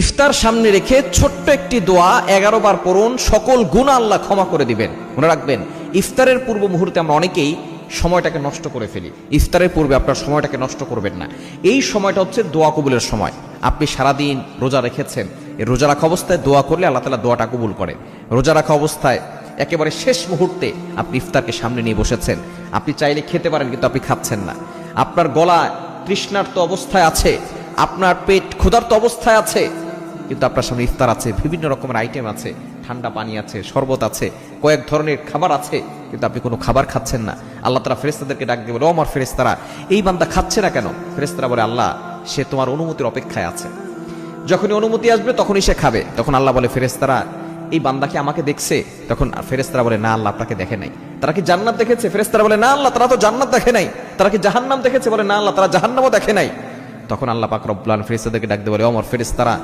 ইফতার সামনে রেখে ছোট্ট একটি দোয়া 11 বার পড়ুন, সকল গুনাহ আল্লাহ ক্ষমা করে দিবেন। মনে রাখবেন, ইফতারের পূর্ব মুহূর্তে আমরা অনেকেই সময়টাকে নষ্ট করে ফেলি। ইফতারের পূর্বে আপনার সময়টাকে নষ্ট করবেন না। এই সময়টা হচ্ছে দোয়া কবুলের সময়। আপনি সারাদিন রোজা রেখেছেন, এই রোজা রাখা অবস্থায় দোয়া করলে আল্লাহ তাআলা দোয়াটা কবুল করে। রোজা রাখা অবস্থায় একেবারে শেষ মুহূর্তে আপনি ইফতারকে সামনে নিয়ে বসেছেন, আপনি চাইলে খেতে পারেন কিন্তু আপনি খাচ্ছেন না। আপনার গলা তৃষ্ণার্ত অবস্থায় আছে, আপনার পেট ক্ষুধার্ত অবস্থায় আছে, কিন্তু আপনার সামনে ইফতার আছে, বিভিন্ন রকমের আইটেম আছে, ঠান্ডা পানি আছে, শরবত আছে, কয়েক ধরনের খাবার আছে, কিন্তু আপনি কোনো খাবার খাচ্ছেন না। আল্লাহ তাআলা ফেরেশতাদেরকে ডাক দিয়ে বলে, ও আমার ফেরেশতারা, এই বান্দা খাচ্ছে না কেন? ফেরেশতারা বলে, আল্লাহ, সে তোমার অনুমতির অপেক্ষায় আছে, যখনই অনুমতি আসবে তখনই সে খাবে। তখন আল্লাহ বলে, ফেরেশতারা, এই বান্দা কি আমাকে দেখছে? তখন ফেরেশতারা বলে, না আল্লাহ, আপনাকে দেখে নাই। তারা কি জান্নাত দেখেছে? ফেরেশতারা বলে, না আল্লাহ, তারা তো জান্নাত দেখে নাই। তারা কি জাহান্নাম দেখেছে? বলে, না আল্লাহ, তারা জাহান্নামও দেখে নাই। তখন আল্লাহ পাক রব্বুল আলামিন ফেরেশতাদেরকে ডাক দিয়ে বলে, ও আমার ফেরেশতারা,